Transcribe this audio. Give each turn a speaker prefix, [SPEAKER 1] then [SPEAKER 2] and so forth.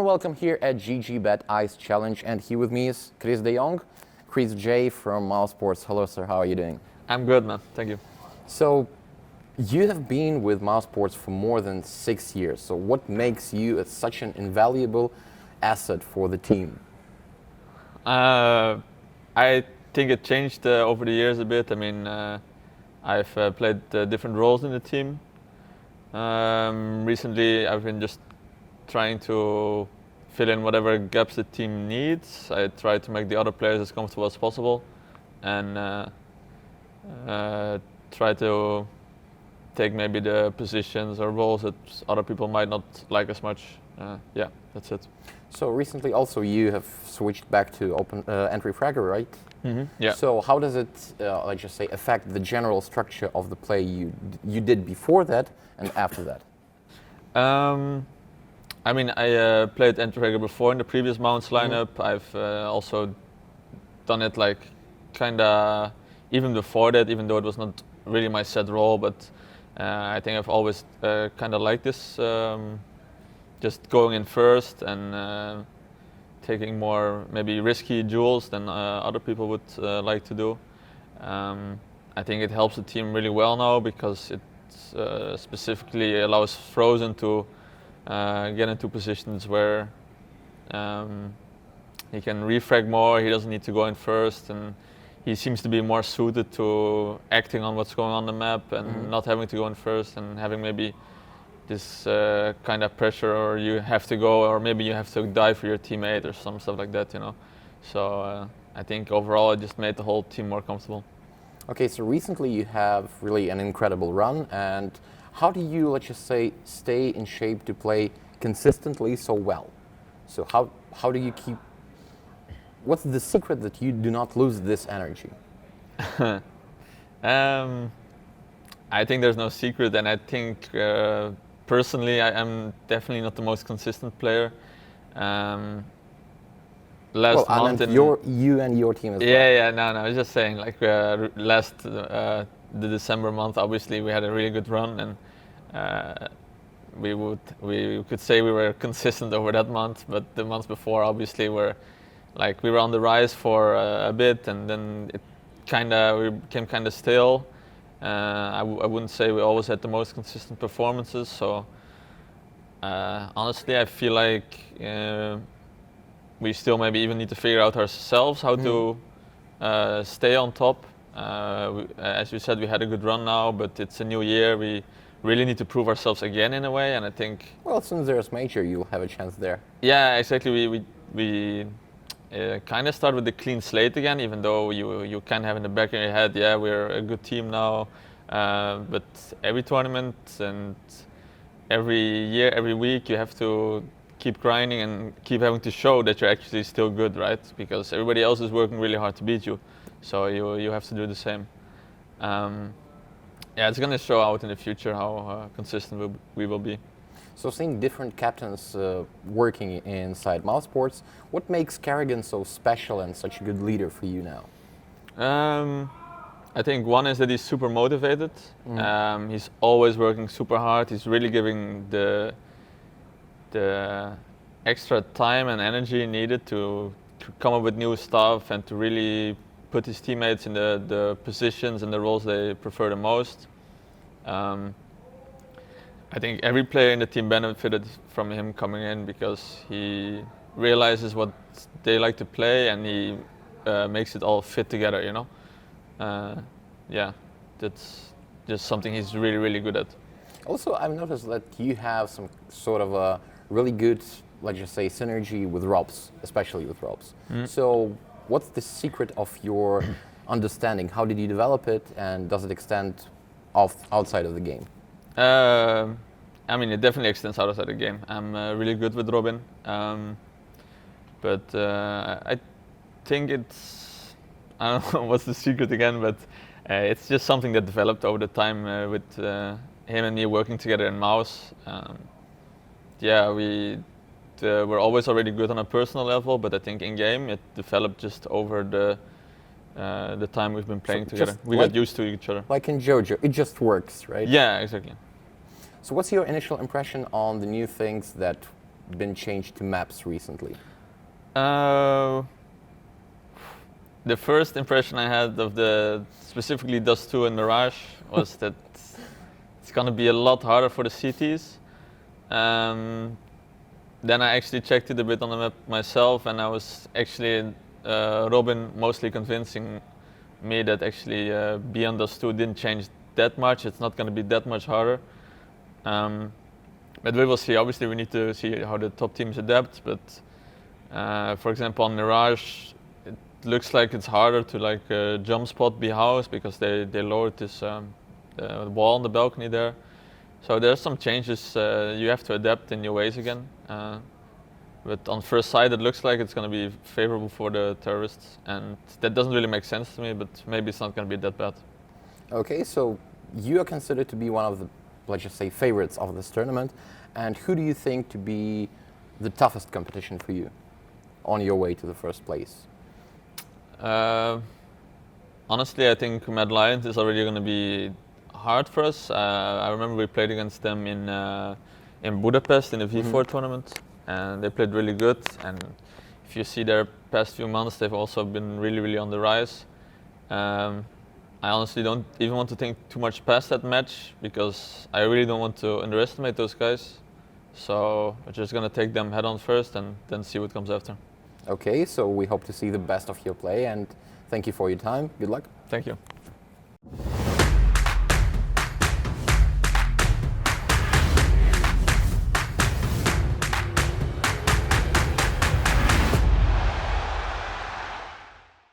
[SPEAKER 1] warm welcome here at GG Ice Challenge, and here with me is chrisJ from mouz.chrisJ. Hello, sir. How are you doing?
[SPEAKER 2] I'm good, man. Thank you.
[SPEAKER 1] So, you have been with mouz.chrisJ for more than 6 years. So, what makes you such an invaluable asset for the team?
[SPEAKER 2] I think it changed over the years a bit. I mean, I've played different roles in the team. Recently, I've been just trying to fill in whatever gaps the team needs. I try to make the other players as comfortable as possible, and try to take maybe the positions or roles that other people might not like as much. Yeah, that's it.
[SPEAKER 1] So recently also you have switched back to open entry fragger, right?
[SPEAKER 2] Mm-hmm. Yeah.
[SPEAKER 1] So how does it, let's just say, affect the general structure of the play you did before that and after that?
[SPEAKER 2] I mean, I played entry fragger before in the previous mounts lineup. Mm-hmm. I've also done it like kinda even before that, even though it was not really my set role, but I think I've always kinda liked this. Just going in first and taking more maybe risky duels than other people would like to do. I think it helps the team really well now because it specifically allows Frozen to get into positions where he can refrag more, he doesn't need to go in first, and he seems to be more suited to acting on what's going on the map and not having to go in first and having maybe this kind of pressure, or you have to go, or maybe you have to die for your teammate or some stuff like that, you know. So I think overall it just made the whole team more comfortable.
[SPEAKER 1] Okay, so recently you have really an incredible run, and how do you, let's just say, stay in shape to play consistently so well? So how do you keep, what's the secret that you do not lose this energy?
[SPEAKER 2] I think there's no secret, and I think personally, I'm definitely not the most consistent player. Last month,
[SPEAKER 1] you and your team as well.
[SPEAKER 2] Yeah, no, I was just saying, like the December month, obviously we had a really good run, and we could say we were consistent over that month. But the month before, obviously, we were on the rise for a bit, and then we became kind of stale. I wouldn't say we always had the most consistent performances, so honestly I feel like we still maybe even need to figure out ourselves how to stay on top. As you said, we had a good run now, but it's a new year. We really need to prove ourselves again in a way, and I think...
[SPEAKER 1] Well, since there's Major, you'll have a chance there.
[SPEAKER 2] Yeah, exactly. We kind of start with the clean slate again, even though you can have in the back of your head, yeah, we're a good team now. But every tournament and every year, every week, you have to keep grinding and keep having to show that you're actually still good, right? Because everybody else is working really hard to beat you, so you have to do the same. Yeah, it's gonna show out in the future how consistent we will be.
[SPEAKER 1] So seeing different captains working inside mouz.chrisJ, what makes Kerrigan so special and such a good leader for you now?
[SPEAKER 2] I think one is that he's super motivated. He's always working super hard. He's really giving the extra time and energy needed to come up with new stuff and to really put his teammates in the positions and the roles they prefer the most. I think every player in the team benefited from him coming in because he realizes what they like to play and he makes it all fit together, you know. Yeah, that's just something he's really, really good at.
[SPEAKER 1] Also, I've noticed that you have some sort of a really good, let's just say, synergy with Robs, especially with Robs. So what's the secret of your understanding? How did you develop it, and does it extend outside of the game?
[SPEAKER 2] I mean, it definitely extends outside the game. I'm really good with Robin, but I think it's, I don't know what's the secret again, but it's just something that developed over the time with him and me working together in mouz. Yeah, we're always already good on a personal level, but I think in game it developed just over the time we've been playing together. We got used to each other.
[SPEAKER 1] Like in JoJo, it just works, right?
[SPEAKER 2] Yeah, exactly.
[SPEAKER 1] So what's your initial impression on the new things that been changed to maps recently?
[SPEAKER 2] The first impression I had of the specifically Dust 2 and Mirage was that it's gonna be a lot harder for the CTs. Then I actually checked it a bit on the map myself, and I was actually Robin mostly convincing me that actually Beyond Dust 2 didn't change that much. It's not gonna be that much harder. But we will see. Obviously, we need to see how the top teams adapt. But for example, on Mirage, it looks like it's harder to jump spot B house because they lowered this wall on the balcony there. So there's some changes. You have to adapt in new ways again. But on first sight, it looks like it's going to be favorable for the terrorists, and that doesn't really make sense to me. But maybe it's not going to be that bad.
[SPEAKER 1] Okay, so you are considered to be one of the, let's just say, favorites of this tournament. And who do you think to be the toughest competition for you on your way to the first place?
[SPEAKER 2] Honestly, I think Mad Lions is already going to be hard for us. I remember we played against them in Budapest in the V4 tournament, and they played really good. And if you see their past few months, they've also been really, really on the rise. I honestly don't even want to think too much past that match because I really don't want to underestimate those guys. So we're just going to take them head on first and then see what comes after.
[SPEAKER 1] Okay, so we hope to see the best of your play, and thank you for your time. Good luck.
[SPEAKER 2] Thank you.